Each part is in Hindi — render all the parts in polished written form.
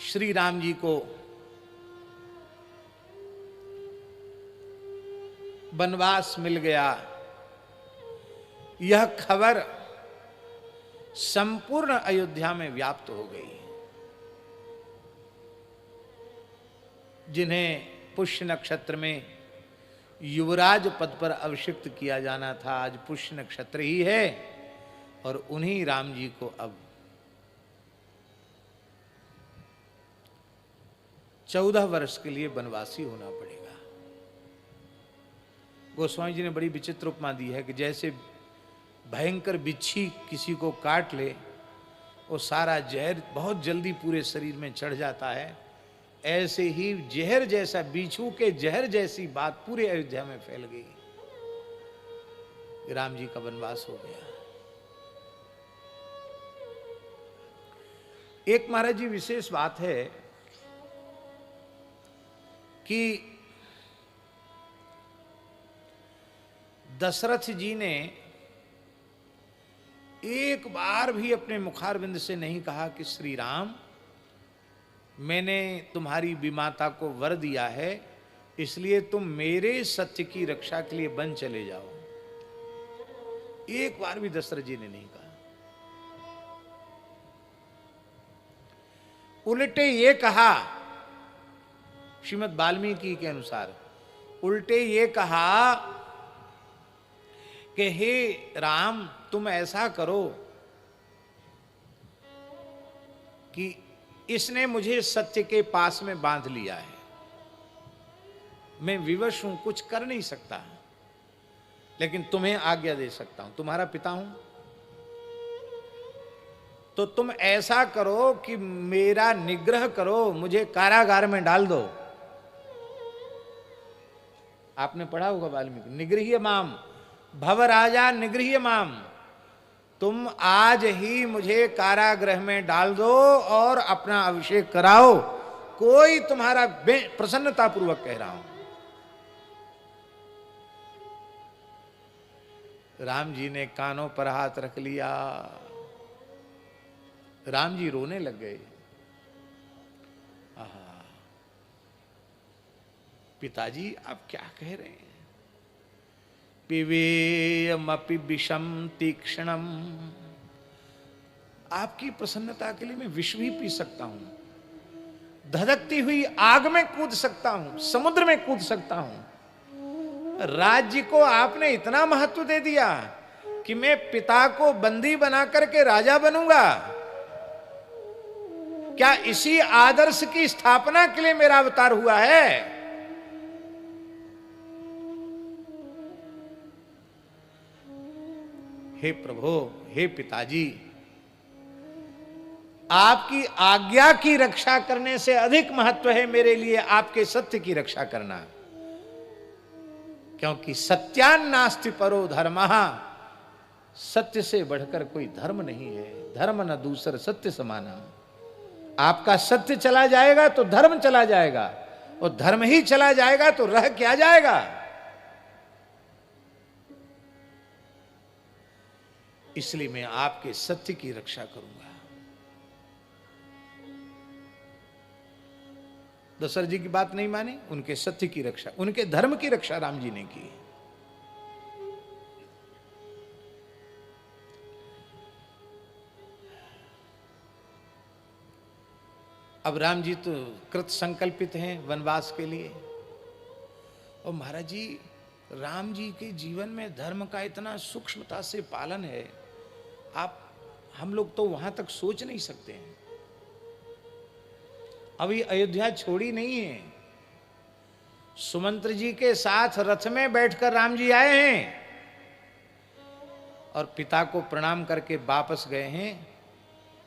श्री राम जी को वनवास मिल गया, यह खबर संपूर्ण अयोध्या में व्याप्त हो गई। जिन्हें पुष्य नक्षत्र में युवराज पद पर अभिषिक्त किया जाना था, आज पुष्य नक्षत्र ही है और उन्हीं राम जी को अब 14 वर्ष के लिए वनवासी होना पड़ेगा। गोस्वामी जी ने बड़ी विचित्र उपमा दी है कि जैसे भयंकर बिच्छी किसी को काट ले, वो सारा जहर बहुत जल्दी पूरे शरीर में चढ़ जाता है, ऐसे ही जहर जैसा, बिच्छू के जहर जैसी बात पूरे अयोध्या में फैल गई। राम जी का वनवास हो गया। एक महाराज जी विशेष बात है कि दशरथ जी ने एक बार भी अपने मुखारविंद से नहीं कहा कि श्री राम, मैंने तुम्हारी विमाता को वर दिया है, इसलिए तुम मेरे सत्य की रक्षा के लिए वन चले जाओ। एक बार भी दशरथ जी ने नहीं कहा। उल्टे ये कहा, श्रीमद् वाल्मीकि के अनुसार उल्टे ये कहा कि हे राम, तुम ऐसा करो कि इसने मुझे सत्य के पास में बांध लिया है, मैं विवश हूं, कुछ कर नहीं सकता, लेकिन तुम्हें आज्ञा दे सकता हूं, तुम्हारा पिता हूं। तो तुम ऐसा करो कि मेरा निग्रह करो, मुझे कारागार में डाल दो। आपने पढ़ा होगा वाल्मीकि, निगृह्य माम भव राजा निगृह्य माम, तुम आज ही मुझे कारागृह में डाल दो और अपना अभिषेक कराओ, कोई तुम्हारा प्रसन्नता पूर्वक कह रहा हूं। राम जी ने कानों पर हाथ रख लिया, राम जी रोने लग गए। पिताजी आप क्या कह रहे हैं? पिबेयमपि विषम तीक्ष्णम, आपकी प्रसन्नता के लिए मैं विष भी पी सकता हूं, धधकती हुई आग में कूद सकता हूं, समुद्र में कूद सकता हूं। राज्य को आपने इतना महत्व दे दिया कि मैं पिता को बंदी बना करके राजा बनूंगा। क्या इसी आदर्श की स्थापना के लिए मेरा अवतार हुआ है? हे प्रभु, हे पिताजी, आपकी आज्ञा की रक्षा करने से अधिक महत्व है मेरे लिए आपके सत्य की रक्षा करना, क्योंकि सत्यान्नास्ति परो धर्मः, सत्य से बढ़कर कोई धर्म नहीं है। धर्म न दूसर सत्य समाना। आपका सत्य चला जाएगा तो धर्म चला जाएगा, और धर्म ही चला जाएगा तो रह क्या जाएगा? इसलिए मैं आपके सत्य की रक्षा करूंगा। दशरथ जी की बात नहीं मानी, उनके सत्य की रक्षा, उनके धर्म की रक्षा राम जी ने की। अब राम जी तो कृत संकल्पित हैं वनवास के लिए, और महाराज जी राम जी के जीवन में धर्म का इतना सूक्ष्मता से पालन है, हम लोग तो वहां तक सोच नहीं सकते हैं। अभी अयोध्या छोड़ी नहीं है, सुमंत्र जी के साथ रथ में बैठकर राम जी आए हैं और पिता को प्रणाम करके वापस गए हैं,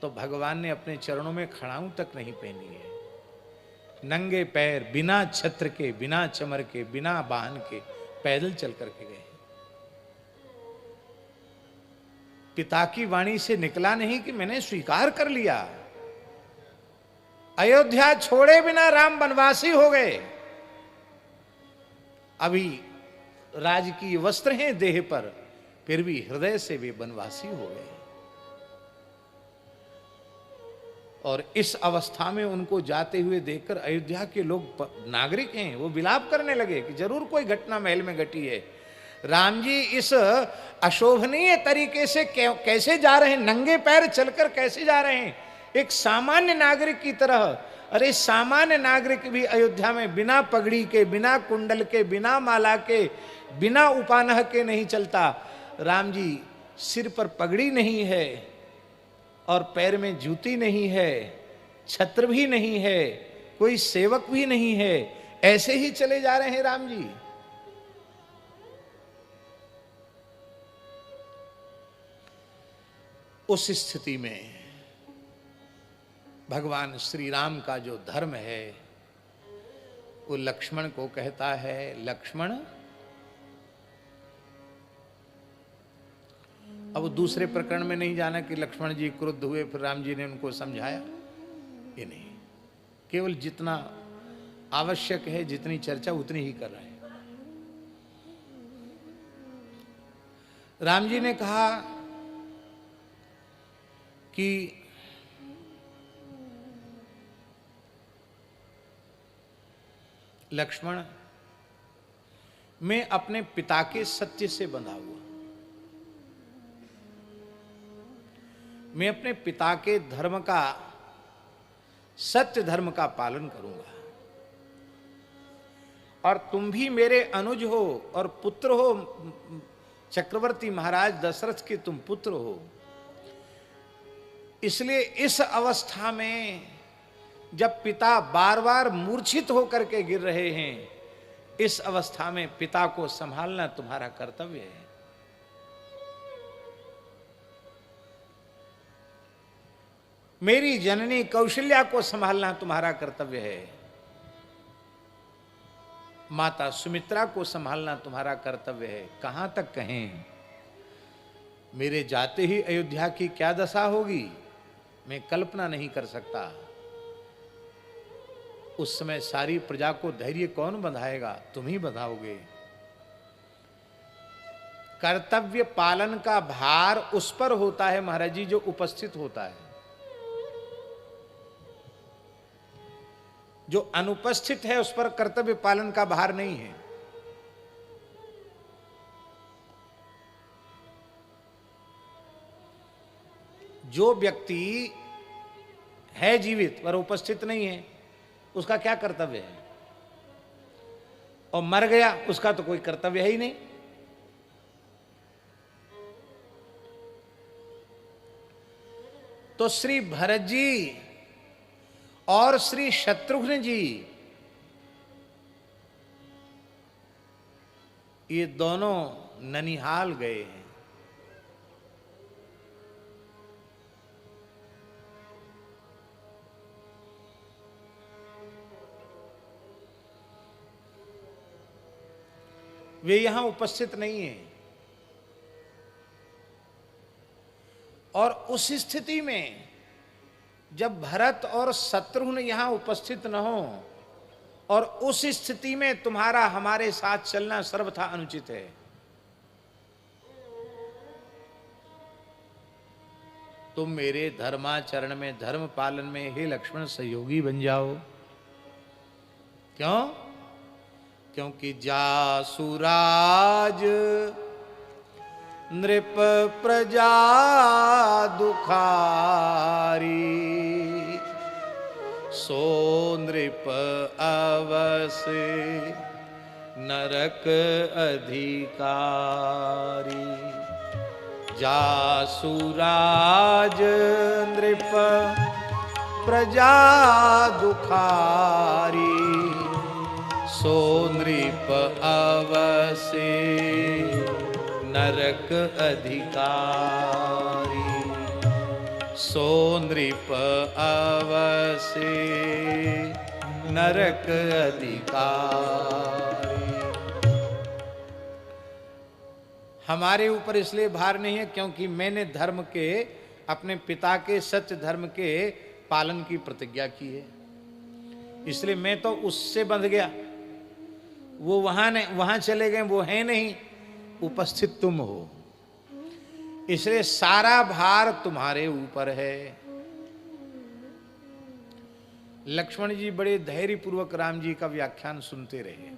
तो भगवान ने अपने चरणों में खड़ाऊं तक नहीं पहनी है। नंगे पैर, बिना छत्र के, बिना चमर के, बिना वाहन के पैदल चल करके गए। पिता की वाणी से निकला नहीं कि मैंने स्वीकार कर लिया। अयोध्या छोड़े बिना राम वनवासी हो गए। अभी राजकीय वस्त्र हैं देह पर, फिर भी हृदय से वे वनवासी हो गए। और इस अवस्था में उनको जाते हुए देखकर अयोध्या के लोग, नागरिक हैं, वो विलाप करने लगे कि जरूर कोई घटना महल में घटी है। राम जी इस अशोभनीय तरीके से कैसे जा रहे हैं, नंगे पैर चलकर कैसे जा रहे हैं, एक सामान्य नागरिक की तरह। अरे सामान्य नागरिक भी अयोध्या में बिना पगड़ी के, बिना कुंडल के, बिना माला के, बिना उपानह के नहीं चलता। राम जी सिर पर पगड़ी नहीं है और पैर में जूती नहीं है, छत्र भी नहीं है, कोई सेवक भी नहीं है, ऐसे ही चले जा रहे हैं राम जी। उस स्थिति में भगवान श्री राम का जो धर्म है वो लक्ष्मण को कहता है, लक्ष्मण। अब दूसरे प्रकरण में नहीं जाना कि लक्ष्मण जी क्रुद्ध हुए फिर राम जी ने उनको समझाया, ये नहीं, केवल जितना आवश्यक है, जितनी चर्चा उतनी ही कर रहे हैं। राम जी ने कहा कि लक्ष्मण, मैं अपने पिता के सत्य से बंधा हुआ, मैं अपने पिता के धर्म का, सत्य धर्म का पालन करूंगा, और तुम भी मेरे अनुज हो और पुत्र हो, चक्रवर्ती महाराज दशरथ के तुम पुत्र हो। इसलिए इस अवस्था में जब पिता बार बार मूर्छित होकर के गिर रहे हैं, इस अवस्था में पिता को संभालना तुम्हारा कर्तव्य है। मेरी जननी कौशल्या को संभालना तुम्हारा कर्तव्य है, माता सुमित्रा को संभालना तुम्हारा कर्तव्य है। कहां तक कहें, मेरे जाते ही अयोध्या की क्या दशा होगी मैं कल्पना नहीं कर सकता। उस समय सारी प्रजा को धैर्य कौन बंधाएगा, तुम ही बंधाओगे। कर्तव्य पालन का भार उस पर होता है महाराज जी जो उपस्थित होता है, जो अनुपस्थित है उस पर कर्तव्य पालन का भार नहीं है। जो व्यक्ति है जीवित पर उपस्थित नहीं है, उसका क्या कर्तव्य है, और मर गया उसका तो कोई कर्तव्य है ही नहीं। तो श्री भरत जी और श्री शत्रुघ्न जी, ये दोनों ननिहाल गए हैं। वे यहां उपस्थित नहीं हैं, और उस स्थिति में जब भरत और शत्रुघ्न यहां उपस्थित न हो, और उस स्थिति में तुम्हारा हमारे साथ चलना सर्वथा अनुचित है। तुम मेरे धर्माचरण में, धर्म पालन में हे लक्ष्मण सहयोगी बन जाओ। क्यों? क्योंकि जासुराज नृप प्रजा दुखारी, सो नृप अवस नरक अधिकारी। जासुराज नृप प्रजा दुखारी, सो नृप अवसे नरक अधिकारी। सो नृप अवसे नरक अधिकारी। हमारे ऊपर इसलिए भार नहीं है क्योंकि मैंने धर्म के, अपने पिता के सत्य धर्म के पालन की प्रतिज्ञा की है, इसलिए मैं तो उससे बंध गया। वो वहां चले गए, वो है नहीं, उपस्थित तुम हो, इसलिए सारा भार तुम्हारे ऊपर है। लक्ष्मण जी बड़े धैर्य पूर्वक राम जी का व्याख्यान सुनते रहे,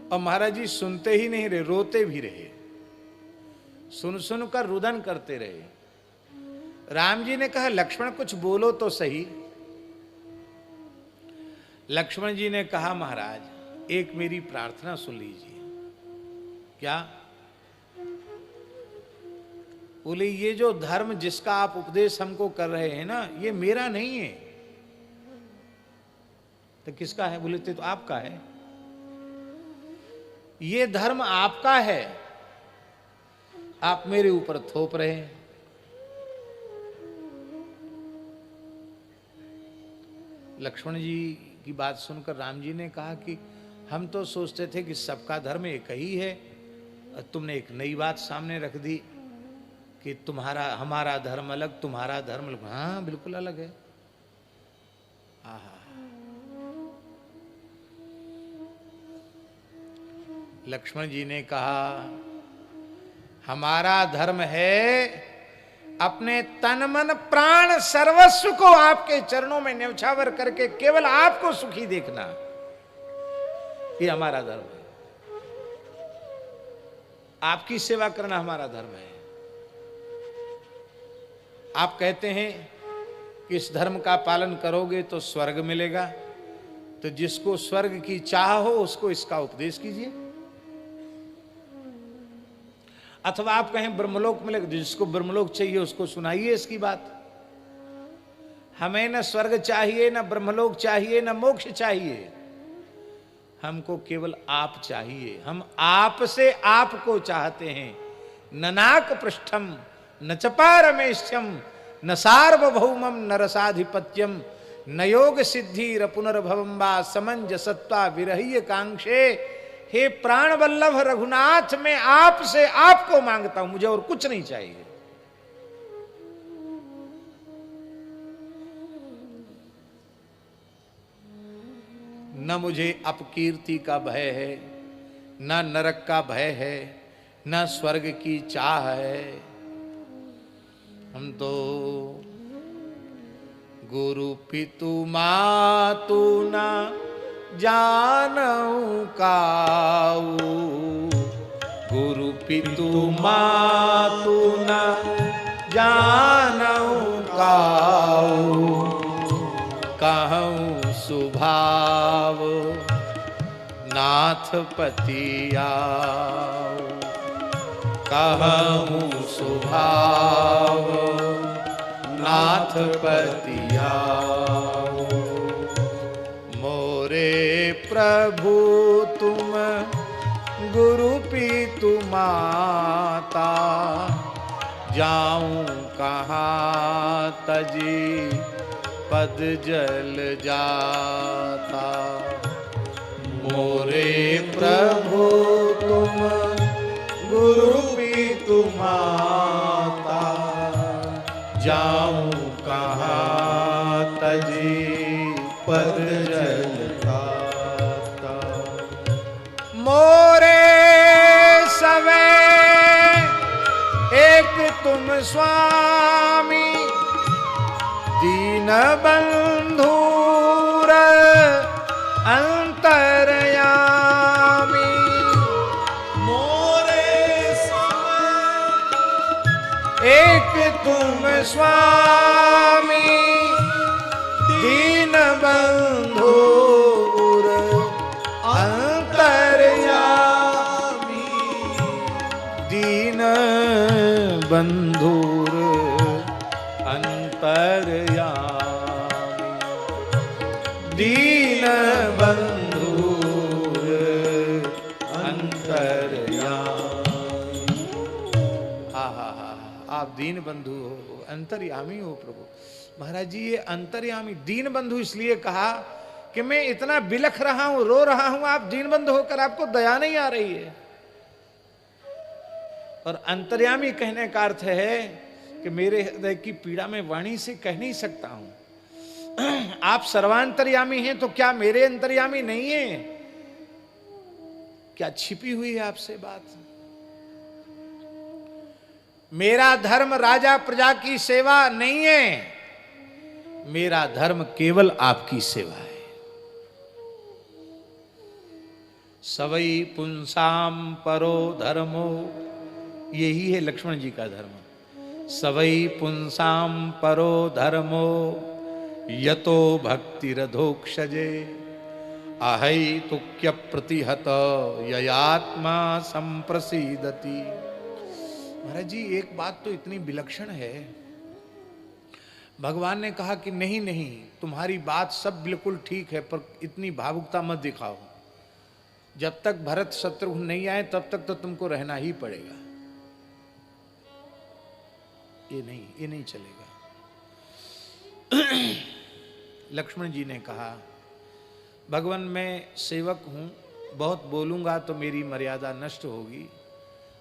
और महाराज जी सुनते ही नहीं रहे, रोते भी रहे, सुन सुनकर रुदन करते रहे। राम जी ने कहा लक्ष्मण कुछ बोलो तो सही। लक्ष्मण जी ने कहा महाराज एक मेरी प्रार्थना सुन लीजिए। क्या? बोले ये जो धर्म जिसका आप उपदेश हमको कर रहे हैं ना, ये मेरा नहीं है। तो किसका है? बोले तो आपका है। ये धर्म आपका है, आप मेरे ऊपर थोप रहे हैं। लक्ष्मण जी की बात सुनकर राम जी ने कहा कि हम तो सोचते थे कि सबका धर्म एक ही है, और तुमने एक नई बात सामने रख दी कि हमारा धर्म अलग, तुम्हारा धर्म अलग। हाँ बिल्कुल अलग है। लक्ष्मण जी ने कहा हमारा धर्म है अपने तन मन प्राण सर्वस्व को आपके चरणों में न्यौछावर करके केवल आपको सुखी देखना, ये हमारा धर्म है। आपकी सेवा करना हमारा धर्म है। आप कहते हैं कि इस धर्म का पालन करोगे तो स्वर्ग मिलेगा, तो जिसको स्वर्ग की चाह हो उसको इसका उपदेश कीजिए। अथवा आप कहें ब्रह्मलोक मिलेगा, जिसको ब्रह्मलोक चाहिए उसको सुनाइए इसकी बात। हमें न स्वर्ग चाहिए, न ब्रह्मलोक चाहिए, न मोक्ष चाहिए, हमको केवल आप चाहिए। हम आपसे आपको चाहते हैं। न नाक पृष्ठम न च पारमेष्ठ्यम न सार्वभौमम न रसाधिपत्यम न योग सिद्धि पुनर्भवम वा समंजसत्वा विरह्य कांक्षे। हे प्राण वल्लभ रघुनाथ, मैं आपसे आपको मांगता हूं, मुझे और कुछ नहीं चाहिए। न मुझे अपकीर्ति का भय है, न नरक का भय है, न स्वर्ग की चाह है। हम तो गुरु पितु मातु ना जानऊ काऊ, गुरु पितु मातु ना जानऊ काऊ, कहूँ सुभाव नाथ पतियाऊ, कहूँ सुभाव नाथ पतियाऊ। मोरे प्रभु तुम गुरु पितु माता, जाऊं कहाँ तजी पद जल जाता। मोरे प्रभु तुम गुरु पितु माता, जाऊं कहाँ तजी पद जल जाता। मोरे सवे एक तुम स्वामी, दीन बंधुर अंतरयामी। मोरे एक तुम स्वामी, दीन बंधुर अंतरयामी, दीन बंधुर अंतरयामी, दीन बंधुर अंतरयामी। हा हा हा, आप दीन बंधु हो, अंतर्यामी हो प्रभु। महाराज जी ये अंतर्यामी दीन बंधु इसलिए कहा कि मैं इतना बिलख रहा हूं, रो रहा हूं, आप दीन बंधु होकर आपको दया नहीं आ रही है। और अंतर्यामी कहने का अर्थ है कि मेरे हृदय की पीड़ा में वाणी से कह नहीं सकता हूं। आप सर्वांतर्यामी हैं तो क्या मेरे अंतर्यामी नहीं है? क्या छिपी हुई है आपसे बात? मेरा धर्म राजा प्रजा की सेवा नहीं है, मेरा धर्म केवल आपकी सेवा है। सवई पुंसाम परो धर्मो, यही है लक्ष्मण जी का धर्म। सवई पुंसाम परो धर्मो यतो भक्ति रधोक्षजे आहै तुक्य प्रतिहत ययात्मा संप्रसीदति। महाराज जी एक बात तो इतनी विलक्षण है, भगवान ने कहा कि नहीं नहीं तुम्हारी बात सब बिल्कुल ठीक है, पर इतनी भावुकता मत दिखाओ। जब तक भरत शत्रुघ्न नहीं आए तब तक तो तुमको रहना ही पड़ेगा। ये नहीं चलेगा। लक्ष्मण जी ने कहा भगवान मैं सेवक हूं, बहुत बोलूंगा तो मेरी मर्यादा नष्ट होगी,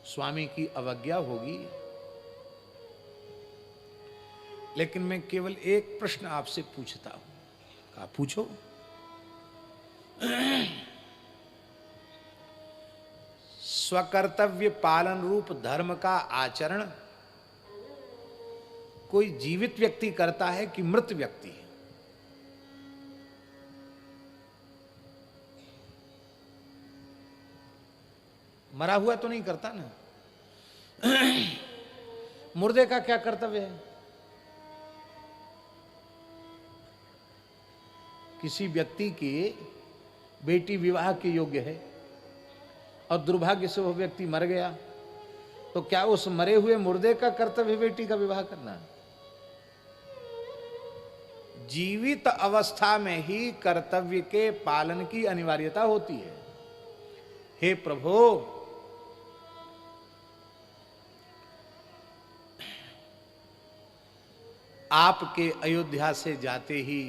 स्वामी की अवज्ञा होगी, लेकिन मैं केवल एक प्रश्न आपसे पूछता हूं। कहा पूछो। स्वकर्तव्य पालन रूप धर्म का आचरण कोई जीवित व्यक्ति करता है कि मृत व्यक्ति? मरा हुआ तो नहीं करता ना। मुर्दे का क्या कर्तव्य है? किसी व्यक्ति की बेटी विवाह के योग्य है और दुर्भाग्य से वह व्यक्ति मर गया, तो क्या उस मरे हुए मुर्दे का कर्तव्य बेटी का विवाह करना? जीवित अवस्था में ही कर्तव्य के पालन की अनिवार्यता होती है। हे प्रभु, आपके अयोध्या से जाते ही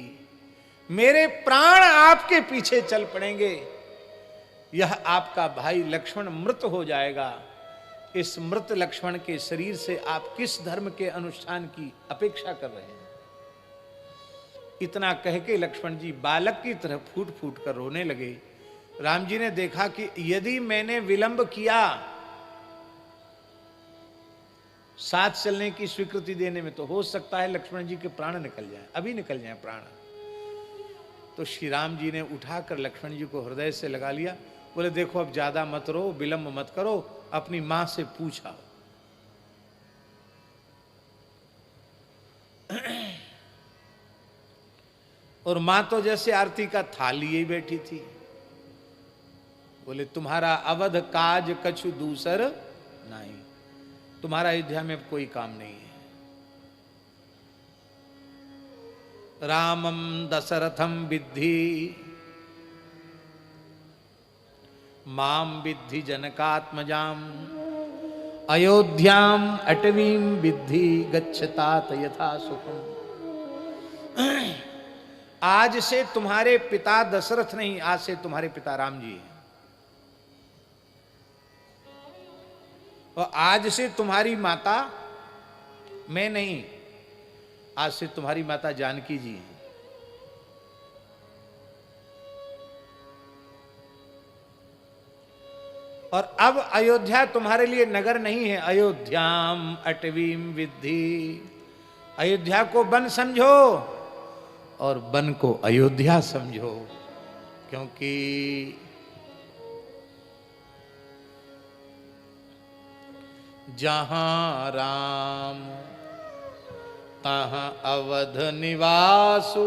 मेरे प्राण आपके पीछे चल पड़ेंगे। यह आपका भाई लक्ष्मण मृत हो जाएगा। इस मृत लक्ष्मण के शरीर से आप किस धर्म के अनुष्ठान की अपेक्षा कर रहे हैं? इतना कह के लक्ष्मण जी बालक की तरह फूट फूट कर रोने लगे। राम जी ने देखा कि यदि मैंने विलंब किया साथ चलने की स्वीकृति देने में, तो हो सकता है लक्ष्मण जी के प्राण निकल जाएं, अभी निकल जाएं प्राण। तो श्री राम जी ने उठाकर लक्ष्मण जी को हृदय से लगा लिया। बोले देखो अब ज्यादा मत रो, विलंब मत करो, अपनी मां से पूछा। और मां तो जैसे आरती का थाल लिए बैठी थी। बोले तुम्हारा अवध काज कछु दूसर नहीं, तुम्हारा अयोध्या में कोई काम नहीं है। रामम दशरथम विद्धि माम विद्धि जनकात्मजाम अयोध्याम अटवीम विद्धि गच्छतात यथा सुखम। आज से तुम्हारे पिता दशरथ नहीं, आज से तुम्हारे पिता राम जी हैं। और आज से तुम्हारी माता मैं नहीं, आज से तुम्हारी माता जानकी जी हैं। और अब अयोध्या तुम्हारे लिए नगर नहीं है। अयोध्याम अटवीम विद्धि, अयोध्या को वन समझो और वन को अयोध्या समझो, क्योंकि जहां राम तहां अवध निवासु,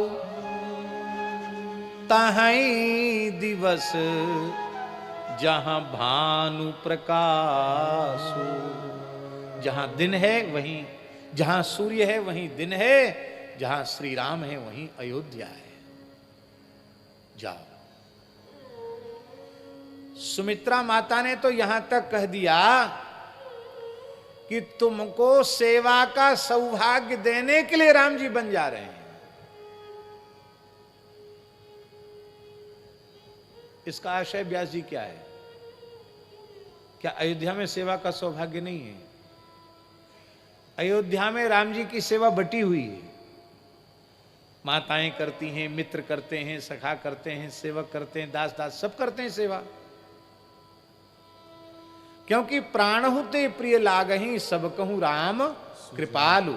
तहाई दिवस जहां भानु प्रकाशु। जहां दिन है वहीं, जहां सूर्य है वहीं दिन है, जहां श्री राम है वहीं अयोध्या है। जाओ। सुमित्रा माता ने तो यहां तक कह दिया कि तुमको सेवा का सौभाग्य देने के लिए राम जी बन जा रहे हैं। इसका आशय व्यास जी क्या है? क्या अयोध्या में सेवा का सौभाग्य नहीं है? अयोध्या में राम जी की सेवा बटी हुई है। माताएं करती हैं, मित्र करते हैं, सखा करते हैं, सेवक करते हैं, दास दास सब करते हैं सेवा। क्योंकि प्राणहु ते प्रिय लागहि, सब कहूं राम कृपालु।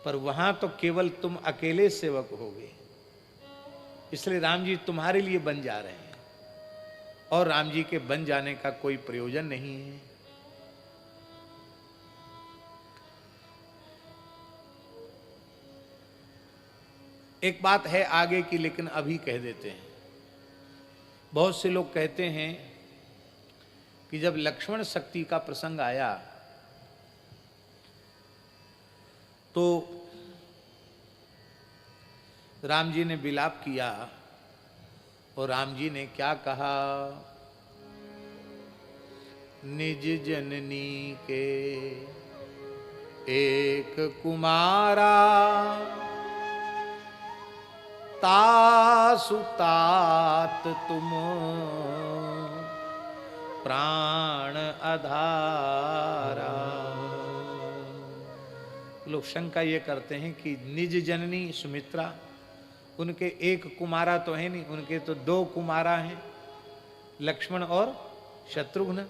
पर वहां तो केवल तुम अकेले सेवक होगे, इसलिए राम जी तुम्हारे लिए बन जा रहे हैं, और राम जी के बन जाने का कोई प्रयोजन नहीं है। एक बात है आगे की, लेकिन अभी कह देते हैं। बहुत से लोग कहते हैं कि जब लक्ष्मण शक्ति का प्रसंग आया तो राम जी ने विलाप किया, और राम जी ने क्या कहा, निज जननी के एक कुमारा, तासु तात तुम प्राण आधारा। लोग शंका ये करते हैं कि निज जननी सुमित्रा, उनके एक कुमारा तो है नहीं, उनके तो दो कुमारा हैं, लक्ष्मण और शत्रुघ्न।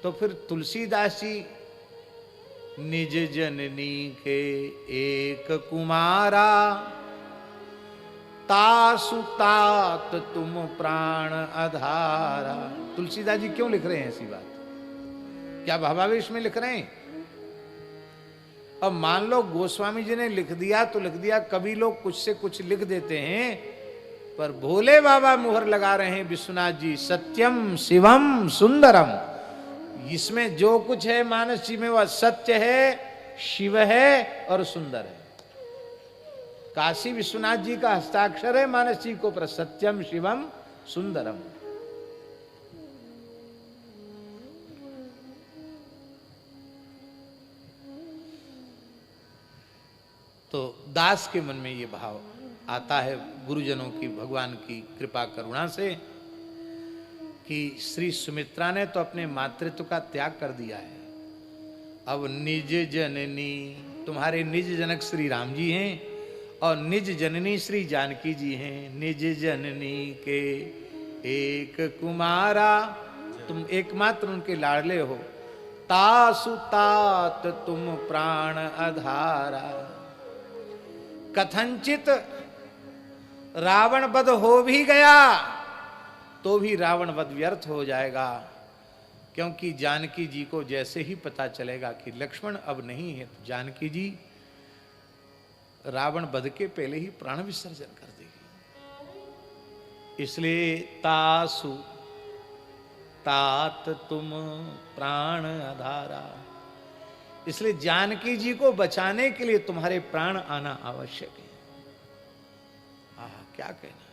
तो फिर तुलसीदास जी निज जननी के एक कुमारा, तासु तात तुम प्राण आधारा। तुलसीदास जी क्यों लिख रहे हैं ऐसी बात? क्या भावावेश में लिख रहे हैं? अब मान लो गोस्वामी जी ने लिख दिया तो लिख दिया, कभी लोग कुछ से कुछ लिख देते हैं, पर भोले बाबा मुहर लगा रहे हैं विश्वनाथ जी, सत्यम शिवम सुंदरम। इसमें जो कुछ है मानस जी में वह सत्य है, शिव है और सुंदर है। काशी विश्वनाथ जी का हस्ताक्षर है मानस जी को, पर सत्यम शिवम सुंदरम। तो दास के मन में ये भाव आता है गुरुजनों की, भगवान की कृपा करुणा से, कि श्री सुमित्रा ने तो अपने मातृत्व का त्याग कर दिया है। अब निज जननी, तुम्हारे निज जनक श्री राम जी हैं और निज जननी श्री जानकी जी हैं। निज जननी के एक कुमारा, तुम एकमात्र उनके लाडले हो। तासु तात तुम प्राण आधारा। कथनचित रावण वध हो भी गया तो भी रावण वध व्यर्थ हो जाएगा, क्योंकि जानकी जी को जैसे ही पता चलेगा कि लक्ष्मण अब नहीं है, तो जानकी जी रावण वध के पहले ही प्राण विसर्जन कर देगी। इसलिए तासु तात तुम प्राण आधारा, इसलिए जानकी जी को बचाने के लिए तुम्हारे प्राण आना आवश्यक है। क्या कहना।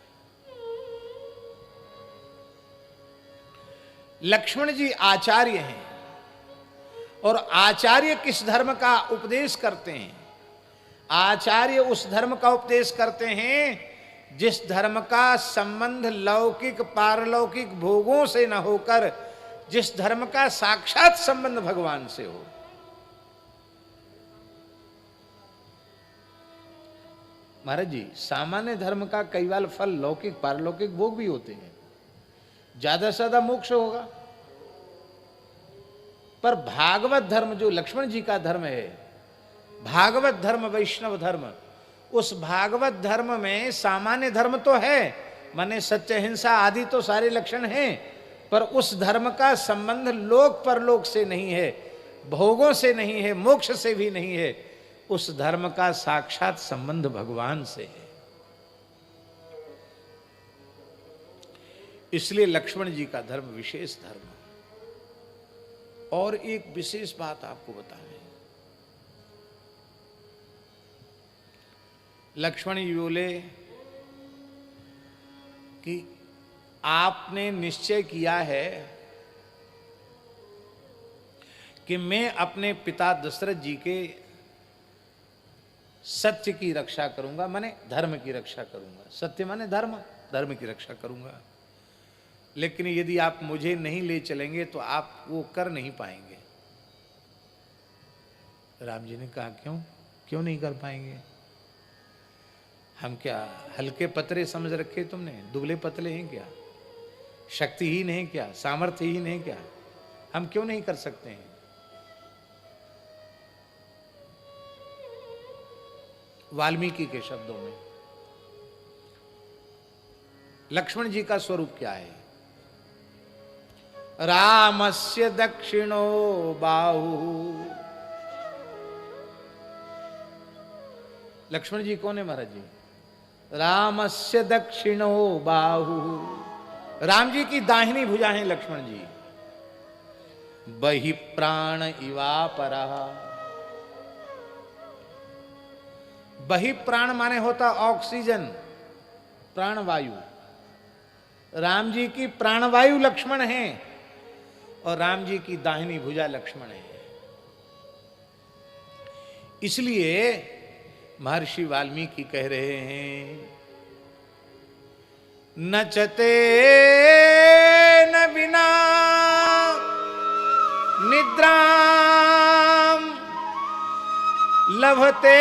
लक्ष्मण जी आचार्य हैं, और आचार्य किस धर्म का उपदेश करते हैं? आचार्य उस धर्म का उपदेश करते हैं जिस धर्म का संबंध लौकिक पारलौकिक भोगों से न होकर, जिस धर्म का साक्षात संबंध भगवान से हो। महाराज जी, सामान्य धर्म का कई बार फल लौकिक पारलौकिक भोग भी होते हैं, ज्यादा से ज्यादा मोक्ष होगा, पर भागवत धर्म जो लक्ष्मण जी का धर्म है, भागवत धर्म वैष्णव धर्म, उस भागवत धर्म में सामान्य धर्म तो है, माने सत्य हिंसा आदि तो सारे लक्षण हैं, पर उस धर्म का संबंध लोक परलोक से नहीं है, भोगों से नहीं है, मोक्ष से भी नहीं है। उस धर्म का साक्षात संबंध भगवान से है। इसलिए लक्ष्मण जी का धर्म विशेष धर्म। और एक विशेष बात आपको बताएं, लक्ष्मण जी बोले कि आपने निश्चय किया है कि मैं अपने पिता दशरथ जी के सत्य की रक्षा करूंगा, माने धर्म की रक्षा करूंगा। सत्य माने धर्म, धर्म की रक्षा करूंगा। लेकिन यदि आप मुझे नहीं ले चलेंगे तो आप वो कर नहीं पाएंगे। राम जी ने कहा क्यों नहीं कर पाएंगे? हम क्या हल्के पतरे समझ रखे तुमने? दुबले पतले हैं क्या? शक्तिहीन हैं क्या? सामर्थ्यहीन हैं क्या? हम क्यों नहीं कर सकते हैं? वाल्मीकि के शब्दों में लक्ष्मण जी का स्वरूप क्या है? रामस्य दक्षिणो बाहु। लक्ष्मण जी कौन है महाराज जी? रामस्य दक्षिणो बाहु। राम जी की दाहिनी भुजा है लक्ष्मण जी। बहि प्राण इवापरः। बहि प्राण माने होता ऑक्सीजन, प्राणवायु। राम जी की प्राणवायु लक्ष्मण है और राम जी की दाहिनी भुजा लक्ष्मण है। इसलिए महर्षि वाल्मीकि कह रहे हैं, नचते न बिना निद्राम लभते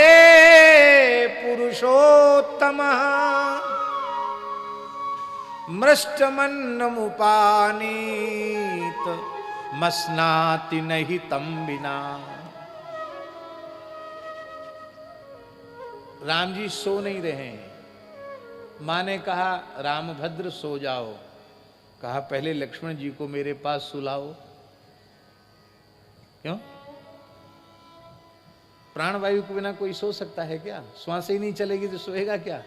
पुरुषोत्तमः मृष्टमन्नमुपानीत मस्नाति नहीं तम बिना। राम जी सो नहीं रहे हैं। मां ने कहा रामभद्र सो जाओ, कहा पहले लक्ष्मण जी को मेरे पास सुलाओ। क्यों? प्राणवायु के बिना कोई सो सकता है क्या? श्वास ही नहीं चलेगी तो सोएगा क्या?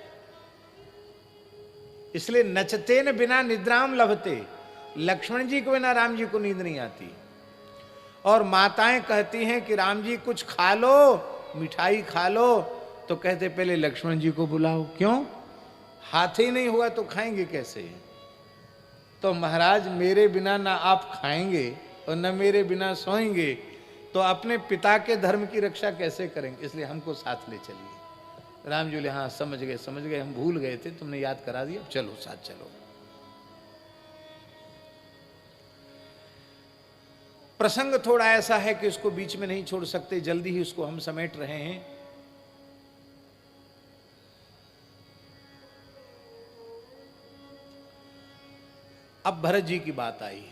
इसलिए नचते न बिना निद्राम लभते। लक्ष्मण जी को बिना राम जी को नींद नहीं आती। और माताएं कहती हैं कि राम जी कुछ खा लो, मिठाई खा लो, तो कहते पहले लक्ष्मण जी को बुलाओ। क्यों? हाथ ही नहीं हुआ तो खाएंगे कैसे? तो महाराज मेरे बिना ना आप खाएंगे और न मेरे बिना सोएंगे, तो अपने पिता के धर्म की रक्षा कैसे करेंगे? इसलिए हमको साथ ले चलिए। राम जी बोले हाँ समझ गए, हम भूल गए थे, तुमने याद करा दिया, चलो साथ चलो। प्रसंग थोड़ा ऐसा है कि उसको बीच में नहीं छोड़ सकते, जल्दी ही उसको हम समेट रहे हैं। अब भरत जी की बात आई।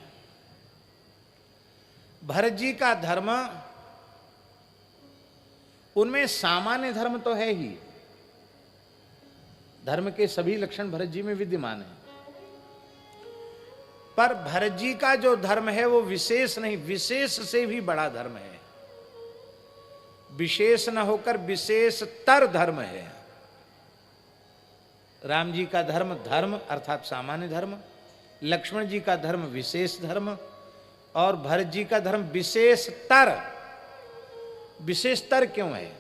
भरत जी का धर्म, उनमें सामान्य धर्म तो है ही, धर्म के सभी लक्षण भरत जी में विद्यमान है, पर भरत जी का जो धर्म है वो विशेष नहीं, विशेष से भी बड़ा धर्म है। विशेष न होकर विशेषतर धर्म है। राम जी का धर्म धर्म अर्थात सामान्य धर्म, लक्ष्मण जी का धर्म विशेष धर्म, और भरत जी का धर्म विशेषतर। विशेषतर क्यों है?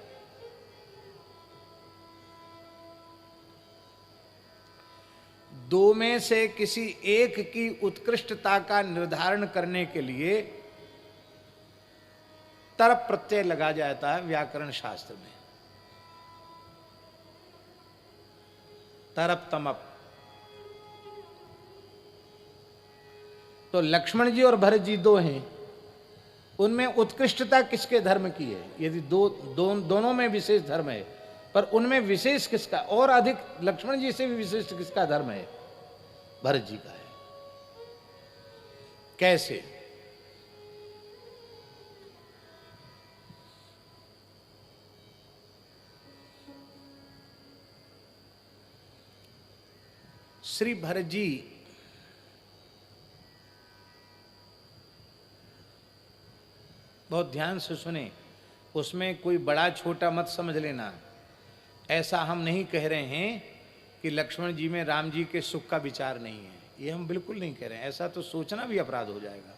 दो में से किसी एक की उत्कृष्टता का निर्धारण करने के लिए तरप प्रत्यय लगा जाता है व्याकरण शास्त्र में। तरप तमप। तो लक्ष्मण जी और भरत जी दो हैं, उनमें उत्कृष्टता किसके धर्म की है? यदि दोनों में विशेष धर्म है, पर उनमें विशेष किसका, और अधिक लक्ष्मण जी से भी विशिष्ट किसका धर्म है? भरत जी का है। कैसे? श्री भरत जी बहुत ध्यान से सुने, उसमें कोई बड़ा छोटा मत समझ लेना। ऐसा हम नहीं कह रहे हैं कि लक्ष्मण जी में राम जी के सुख का विचार नहीं है, ये हम बिल्कुल नहीं कह रहे हैं। ऐसा तो सोचना भी अपराध हो जाएगा।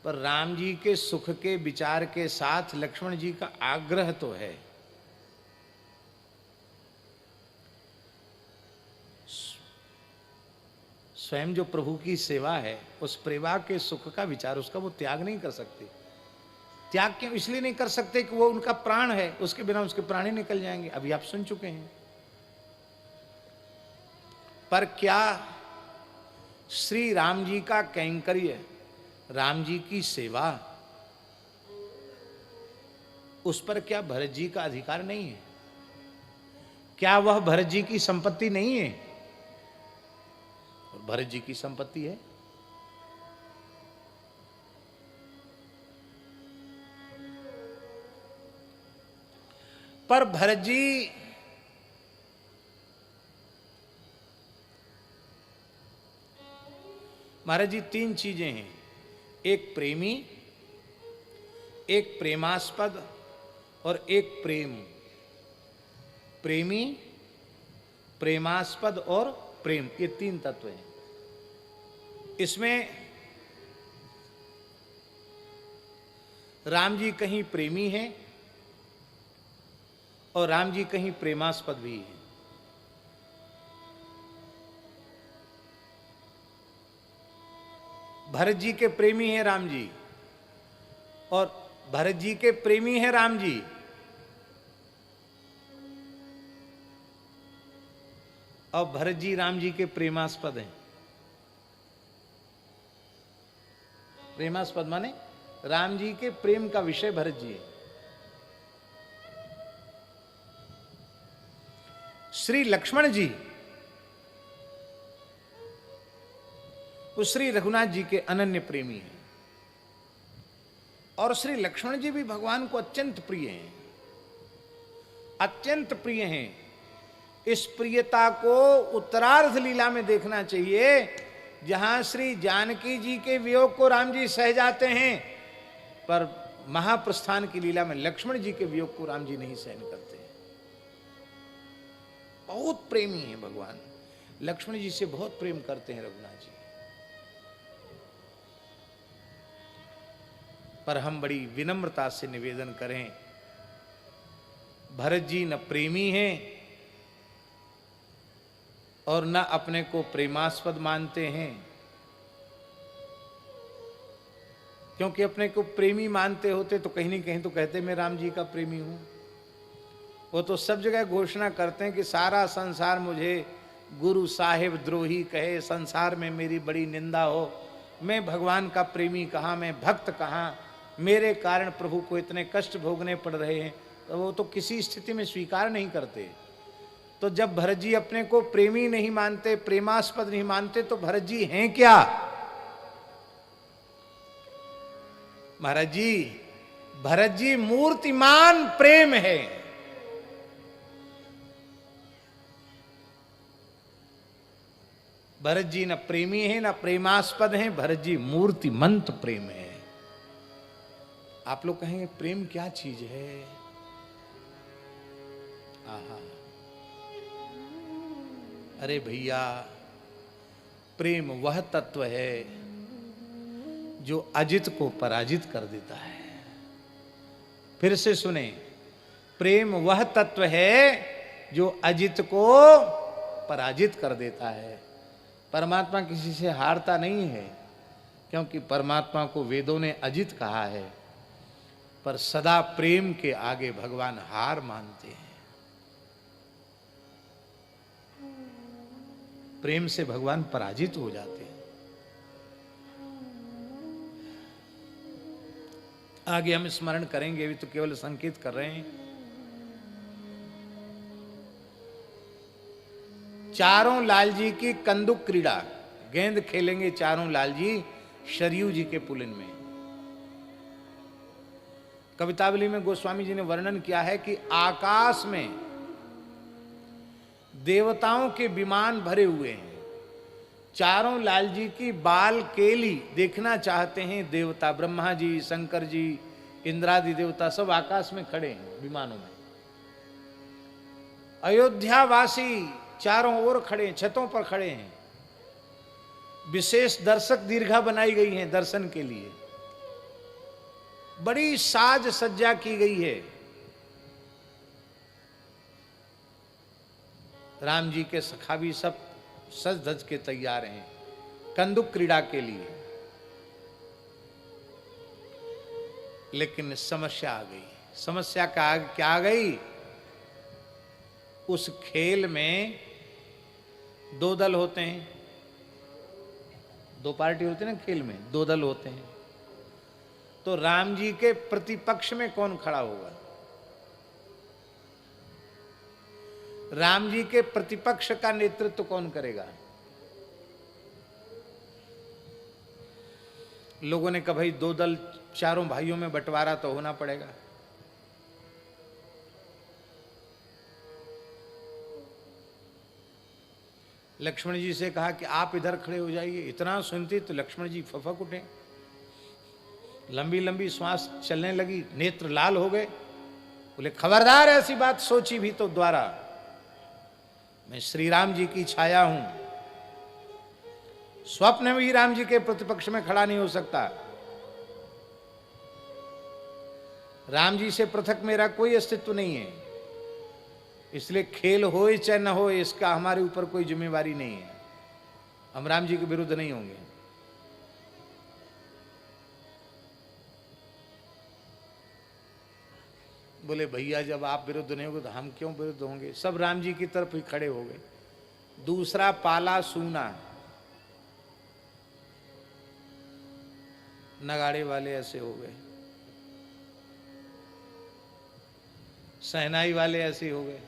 पर राम जी के सुख के विचार के साथ लक्ष्मण जी का आग्रह तो है। स्वयं जो प्रभु की सेवा है, उस प्रेमा के सुख का विचार उसका वो त्याग नहीं कर सकते। त्याग क्यों? इसलिए नहीं कर सकते कि वो उनका प्राण है, उसके बिना उसके प्राण ही निकल जाएंगे। अभी आप सुन चुके हैं। पर क्या श्री राम जी का कैंकर्य, राम जी की सेवा, उस पर क्या भरत जी का अधिकार नहीं है? क्या वह भरत जी की संपत्ति नहीं है? और भरत जी की संपत्ति है। पर भरत जी महाराज जी तीन चीजें हैं, एक प्रेमी, एक प्रेमास्पद और एक प्रेम। प्रेमी, प्रेमास्पद और प्रेम, ये तीन तत्व हैं। इसमें राम जी कहीं प्रेमी हैं और राम जी कहीं प्रेमास्पद भी हैं। भरत जी के प्रेमी हैं राम जी और भरत जी के प्रेमी हैं राम जी। और भरत जी राम जी के प्रेमास्पद हैं। प्रेमास्पद माने राम जी के प्रेम का विषय भरत जी है। श्री लक्ष्मण जी वो श्री रघुनाथ जी के अनन्य प्रेमी हैं और श्री लक्ष्मण जी भी भगवान को अत्यंत प्रिय हैं, अत्यंत प्रिय हैं। इस प्रियता को उत्तरार्ध लीला में देखना चाहिए, जहां श्री जानकी जी के वियोग को राम जी सह जाते हैं, पर महाप्रस्थान की लीला में लक्ष्मण जी के वियोग को राम जी नहीं सहन करते हैं। बहुत प्रेमी हैं भगवान, लक्ष्मण जी से बहुत प्रेम करते हैं रघुनाथ जी। पर हम बड़ी विनम्रता से निवेदन करें, भरत जी न प्रेमी हैं और न अपने को प्रेमास्पद मानते हैं, क्योंकि अपने को प्रेमी मानते होते तो कहीं नहीं कहीं तो कहते मैं राम जी का प्रेमी हूं। वो तो सब जगह घोषणा करते हैं कि सारा संसार मुझे गुरु साहिब द्रोही कहे, संसार में मेरी बड़ी निंदा हो, मैं भगवान का प्रेमी कहाँ, मैं भक्त कहाँ, मेरे कारण प्रभु को इतने कष्ट भोगने पड़ रहे हैं। तो वो तो किसी स्थिति में स्वीकार नहीं करते। तो जब भरत जी अपने को प्रेमी नहीं मानते, प्रेमास्पद नहीं मानते, तो भरत जी हैं क्या? महाराज जी, भरत जी मूर्तिमान प्रेम है। भरत जी न प्रेमी है न प्रेमास्पद हैं, भरत जी मूर्तिमंत प्रेम है। आप लोग कहेंगे प्रेम क्या चीज है? आहा, अरे भैया, प्रेम वह तत्व है जो अजित को पराजित कर देता है। फिर से सुने, प्रेम वह तत्व है जो अजित को पराजित कर देता है। परमात्मा किसी से हारता नहीं है, क्योंकि परमात्मा को वेदों ने अजित कहा है, पर सदा प्रेम के आगे भगवान हार मानते हैं। प्रेम से भगवान पराजित हो जाते हैं। आगे हम स्मरण करेंगे, अभी तो केवल संकेत कर रहे हैं। चारों लाल जी की कंदुक क्रीड़ा, गेंद खेलेंगे चारों लाल जी शरयू जी के पुलिन में। कवितावली में गोस्वामी जी ने वर्णन किया है कि आकाश में देवताओं के विमान भरे हुए हैं, चारों लाल जी की बाल केली देखना चाहते हैं देवता, ब्रह्मा जी, शंकर जी, इंद्रादि देवता सब आकाश में खड़े हैं विमानों में। अयोध्यावासी चारों ओर खड़े हैं, छतों पर खड़े हैं। विशेष दर्शक दीर्घा बनाई गई हैं दर्शन के लिए, बड़ी साज सज्जा की गई है। राम जी के सखा भी सब सज धज के तैयार हैं कंदुक क्रीड़ा के लिए। लेकिन समस्या आ गई। समस्या क्या आ गई? उस खेल में दो दल होते हैं, दो पार्टी होती है ना खेल में, दो दल होते हैं। तो राम जी के प्रतिपक्ष में कौन खड़ा होगा? राम जी के प्रतिपक्ष का नेतृत्व कौन करेगा? लोगों ने कहा भाई दो दल, चारों भाइयों में बंटवारा तो होना पड़ेगा। लक्ष्मण जी से कहा कि आप इधर खड़े हो जाइए। इतना सुनते तो लक्ष्मण जी फफक उठे, लंबी लंबी श्वास चलने लगी, नेत्र लाल हो गए। बोले खबरदार, ऐसी बात सोची भी तो द्वारा, मैं श्री राम जी की छाया हूं, स्वप्न में भी राम जी के प्रतिपक्ष में खड़ा नहीं हो सकता। राम जी से पृथक मेरा कोई अस्तित्व नहीं है, इसलिए खेल हो चाहे न हो, इसका हमारे ऊपर कोई जिम्मेवारी नहीं है। हम राम जी के विरुद्ध नहीं होंगे। बोले भैया, जब आप विरुद्ध नहीं होंगे तो हम क्यों विरुद्ध होंगे? सब राम जी की तरफ ही खड़े हो गए। दूसरा पाला सूना, नगाड़े वाले ऐसे हो गए, सहनाई वाले ऐसे हो गए,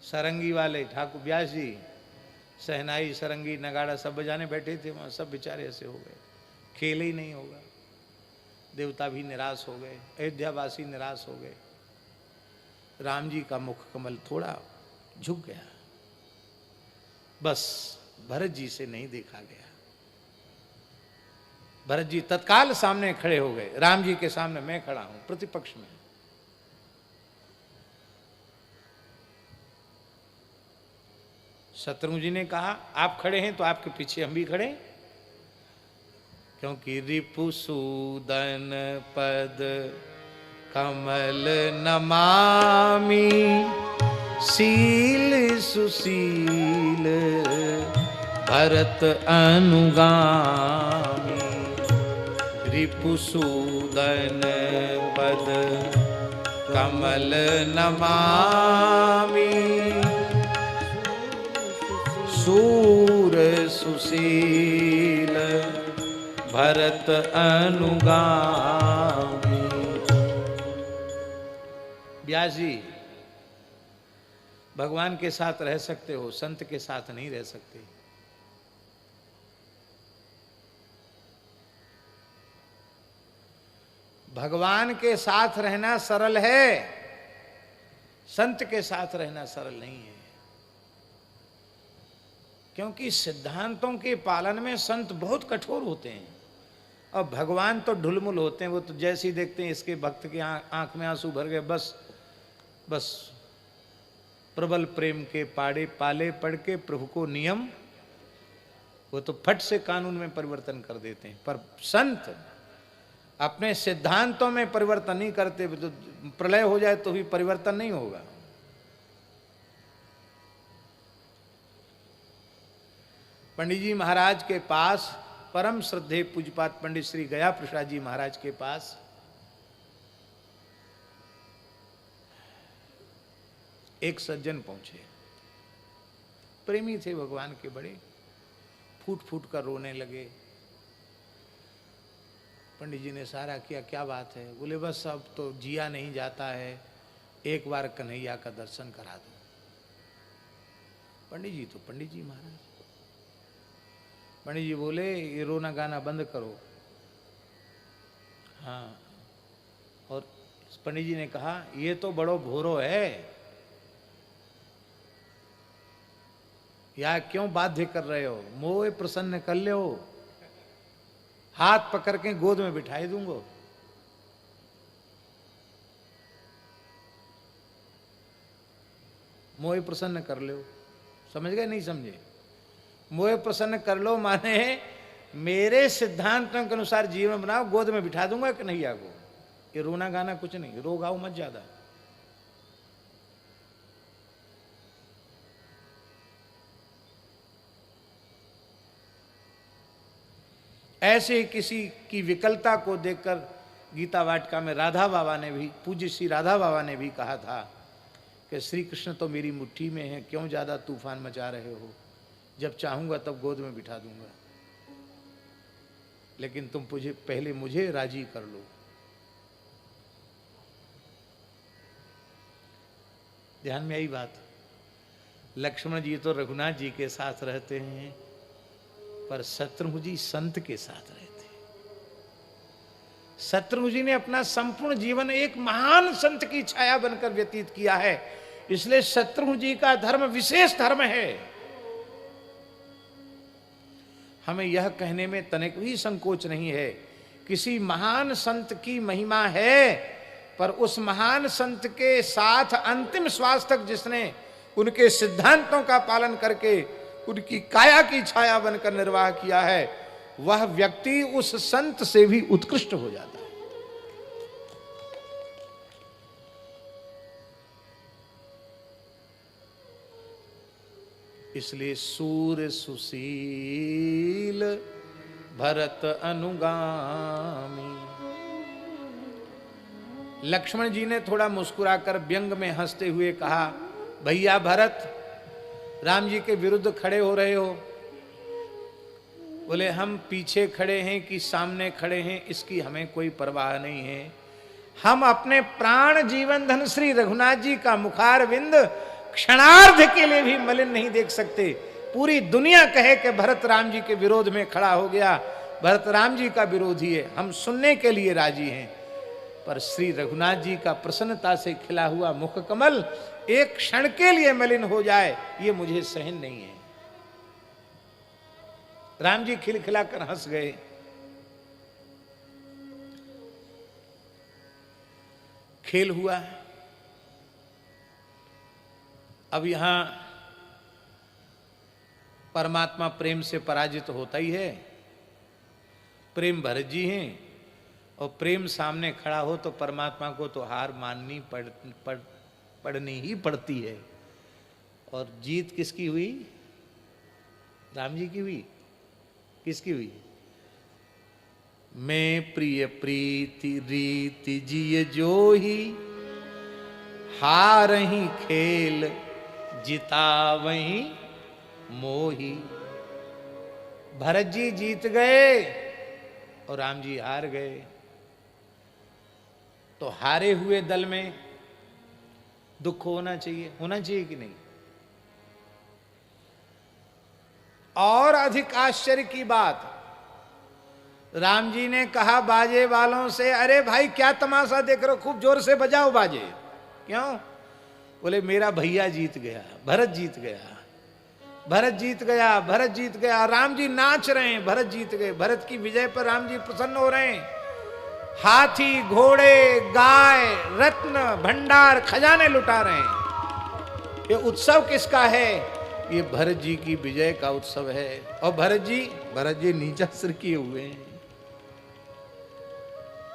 सरंगी वाले ठाकुर व्यास जी सहनाई सरंगी नगाड़ा सब बजाने बैठे थे वहां, सब बेचारे ऐसे हो गए, खेल ही नहीं होगा। देवता भी निराश हो गए, अयोध्यावासी निराश हो गए। राम जी का मुख कमल थोड़ा झुक गया, बस भरत जी से नहीं देखा गया। भरत जी तत्काल सामने खड़े हो गए, राम जी के सामने मैं खड़ा हूं प्रतिपक्ष में। शत्रुघ्न जी ने कहा आप खड़े हैं तो आपके पीछे हम भी खड़े, क्योंकि रिपुसूदन पद कमल नमामि, शील सुशील भरत अनुगामी। रिपुसूदन पद कमल नमामि, सूर सुशील भरत अनुगामी। व्यास जी, भगवान के साथ रह सकते हो, संत के साथ नहीं रह सकते। भगवान के साथ रहना सरल है, संत के साथ रहना सरल नहीं है। क्योंकि सिद्धांतों के पालन में संत बहुत कठोर होते हैं और भगवान तो ढुलमुल होते हैं। वो तो जैसे ही देखते हैं इसके भक्त के आंख में आंसू भर गए, बस बस प्रबल प्रेम के पाड़े पाले पढ़ के प्रभु को नियम, वो तो फट से कानून में परिवर्तन कर देते हैं। पर संत अपने सिद्धांतों में परिवर्तन नहीं करते, तो प्रलय हो जाए तो भी परिवर्तन नहीं होगा। पंडित जी महाराज के पास, परम श्रद्धेय पूज्यपात पंडित श्री गया प्रसाद जी महाराज के पास एक सज्जन पहुंचे, प्रेमी थे भगवान के बड़े, फूट फूट कर रोने लगे। पंडित जी ने सारा किया, क्या बात है? बोले बस अब तो जिया नहीं जाता है, एक बार कन्हैया का दर्शन करा दो। पंडित जी तो पंडित जी महाराज, पंडित जी बोले ये रोना गाना बंद करो। हाँ, और पंडित जी ने कहा ये तो बड़ो भोरो है, या क्यों बाध्य कर रहे हो? मोह प्रसन्न कर ले हो, हाथ पकड़ के गोद में बिठाई दूंगा। मोह प्रसन्न कर लो, समझ गए नहीं समझे? मोह प्रसन्न कर लो माने मेरे सिद्धांतों के अनुसार जीवन बनाओ, गोद में बिठा दूंगा कन्हैया को। ये रोना गाना कुछ नहीं, रो गाओ मत ज्यादा। ऐसे किसी की विकलता को देखकर गीता वाटिका में राधा बाबा ने भी, पूज्य श्री राधा बाबा ने भी कहा था कि श्री कृष्ण तो मेरी मुट्ठी में है, क्यों ज्यादा तूफान मचा रहे हो? जब चाहूंगा तब गोद में बिठा दूंगा, लेकिन तुम पहले मुझे राजी कर लो। ध्यान में आई बात। लक्ष्मण जी तो रघुनाथ जी के साथ रहते हैं, पर शत्रुघ्न जी संत के साथ रहते। शत्रुघ्न जी ने अपना संपूर्ण जीवन एक महान संत की छाया बनकर व्यतीत किया है। इसलिए शत्रुघ्न जी का धर्म विशेष धर्म है। हमें यह कहने में तनिक भी संकोच नहीं है, किसी महान संत की महिमा है, पर उस महान संत के साथ अंतिम श्वास तक जिसने उनके सिद्धांतों का पालन करके उनकी काया की छाया बनकर निर्वाह किया है, वह व्यक्ति उस संत से भी उत्कृष्ट हो जाता है। इसलिए सूर सुशील भरत अनुगामी। लक्ष्मण जी ने थोड़ा मुस्कुराकर व्यंग में हंसते हुए कहा, भैया भरत, राम जी के विरुद्ध खड़े हो रहे हो। बोले, हम पीछे खड़े हैं कि सामने खड़े हैं इसकी हमें कोई परवाह नहीं है। हम अपने प्राण जीवन धन श्री रघुनाथ जी का मुखारविंद क्षणार्ध के लिए भी मलिन नहीं देख सकते। पूरी दुनिया कहे कि भरत राम जी के विरोध में खड़ा हो गया, भरत राम जी का विरोधी है, हम सुनने के लिए राजी हैं। पर श्री रघुनाथ जी का प्रसन्नता से खिला हुआ मुख कमल एक क्षण के लिए मलिन हो जाए, ये मुझे सहन नहीं है। राम जी खिलखिलाकर हंस गए। खेल हुआ। अब यहां परमात्मा प्रेम से पराजित होता ही है। प्रेम भरत जी हैं और प्रेम सामने खड़ा हो तो परमात्मा को तो हार माननी पड़नी ही पड़ती है। और जीत किसकी हुई? राम जी की हुई। किसकी हुई? मैं प्रिय प्रीति रीति जिय जो ही, हारही खेल जितावही मोही। भरत जी जीत गए और राम जी हार गए। तो हारे हुए दल में दुख होना चाहिए कि नहीं? और अधिक आश्चर्य की बात, राम जी ने कहा बाजे वालों से, अरे भाई क्या तमाशा देख रहे हो, खूब जोर से बजाओ बाजे। क्यों? बोले, मेरा भैया जीत गया, भरत जीत गया, भरत जीत गया, भरत जीत गया। राम जी नाच रहे हैं, भरत जीत गए। भरत की विजय पर राम जी प्रसन्न हो रहे हैं। हाथी, घोड़े, गाय, रत्न, भंडार, खजाने लुटा रहे हैं। ये उत्सव किसका है? ये भरत जी की विजय का उत्सव है। और भरत जी नीचा सिर किए हुए हैं।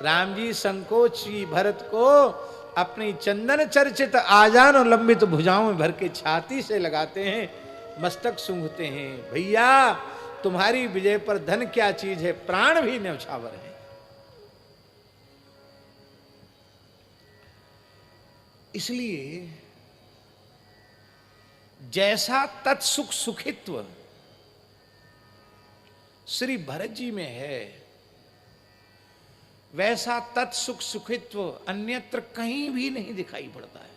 राम जी संकोची भरत को अपनी चंदन चर्चित आजान और लंबित भुजाओं में भर के छाती से लगाते हैं, मस्तक सूंघते हैं। भैया, तुम्हारी विजय पर धन क्या चीज है, प्राण भी न्यौछावर है। इसलिए जैसा तत्सुख सुखित्व श्री भरत जी में है, वैसा तत्सुख सुखित्व अन्यत्र कहीं भी नहीं दिखाई पड़ता है।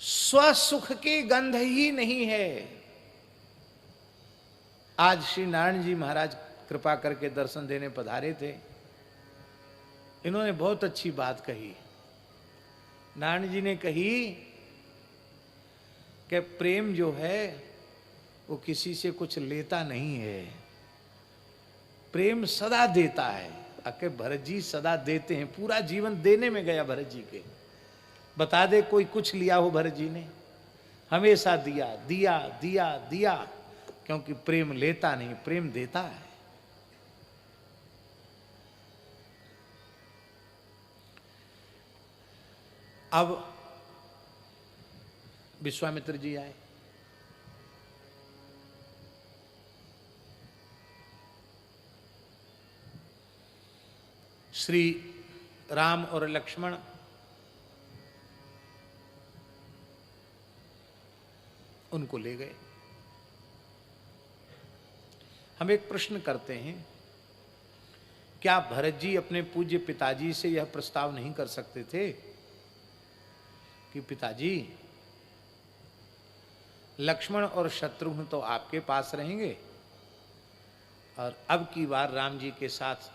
स्वसुख की गंध ही नहीं है। आज श्री नारायण जी महाराज कृपा करके दर्शन देने पधारे थे। इन्होंने बहुत अच्छी बात कही। नारायण जी ने कही कि प्रेम जो है वो किसी से कुछ लेता नहीं है, प्रेम सदा देता है। आके भरत जी सदा देते हैं, पूरा जीवन देने में गया भरत जी के। बता दे कोई कुछ लिया हो भरत जी ने? हमेशा दिया दिया दिया दिया, क्योंकि प्रेम लेता नहीं, प्रेम देता है। अब विश्वामित्र जी आए। श्री राम और लक्ष्मण उनको ले गए। हम एक प्रश्न करते हैं, क्या भरत जी अपने पूज्य पिताजी से यह प्रस्ताव नहीं कर सकते थे कि पिताजी, लक्ष्मण और शत्रुघ्न तो आपके पास रहेंगे और अब की बार राम जी के साथ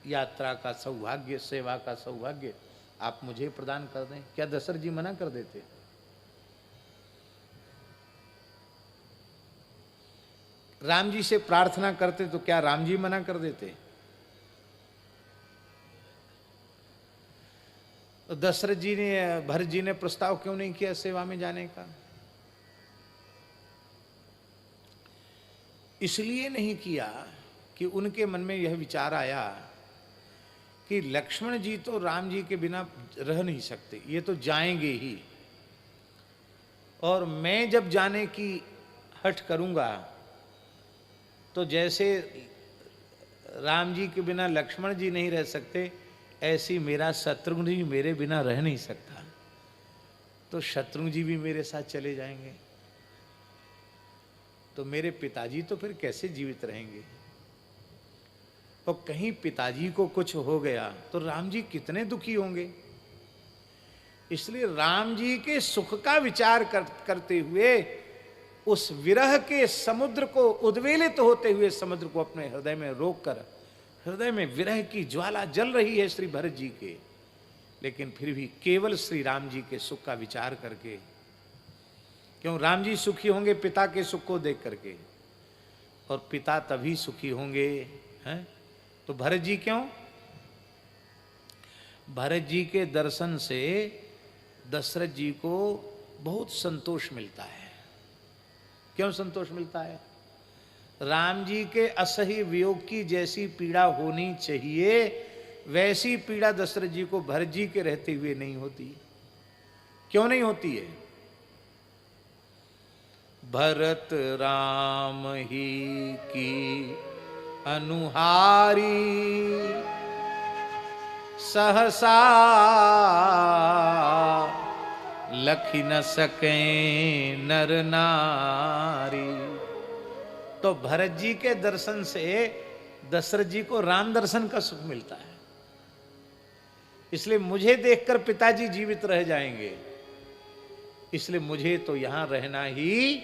यात्रा का सौभाग्य, सेवा का सौभाग्य आप मुझे प्रदान कर दें। क्या दशरथ जी मना कर देते? राम जी से प्रार्थना करते तो क्या राम जी मना कर देते? तो दशरथ जी ने, भरत जी ने प्रस्ताव क्यों नहीं किया सेवा में जाने का? इसलिए नहीं किया कि उनके मन में यह विचार आया कि लक्ष्मण जी तो राम जी के बिना रह नहीं सकते, ये तो जाएंगे ही, और मैं जब जाने की हठ करूंगा तो जैसे राम जी के बिना लक्ष्मण जी नहीं रह सकते, ऐसी मेरा शत्रुघ्न जी मेरे बिना रह नहीं सकता, तो शत्रुघ्न जी भी मेरे साथ चले जाएंगे, तो मेरे पिताजी तो फिर कैसे जीवित रहेंगे? और कहीं पिताजी को कुछ हो गया तो राम जी कितने दुखी होंगे। इसलिए राम जी के सुख का विचार करते हुए उस विरह के समुद्र को, उद्वेलित होते हुए समुद्र को अपने हृदय में रोककर, हृदय में विरह की ज्वाला जल रही है श्री भरत जी के, लेकिन फिर भी केवल श्री राम जी के सुख का विचार करके, क्यों राम जी सुखी होंगे पिता के सुख को देख करके, और पिता तभी सुखी होंगे, हैं? तो भरत जी क्यों? भरत जी के दर्शन से दशरथ जी को बहुत संतोष मिलता है। क्यों संतोष मिलता है? राम जी के असह्य वियोग की जैसी पीड़ा होनी चाहिए, वैसी पीड़ा दशरथ जी को भरत जी के रहते हुए नहीं होती। क्यों नहीं होती है? भरत राम ही की अनुहारी, सहसा लखि न सके नर नारी। तो भरत जी के दर्शन से दशरथ जी को राम दर्शन का सुख मिलता है। इसलिए मुझे देखकर पिताजी जीवित रह जाएंगे, इसलिए मुझे तो यहां रहना ही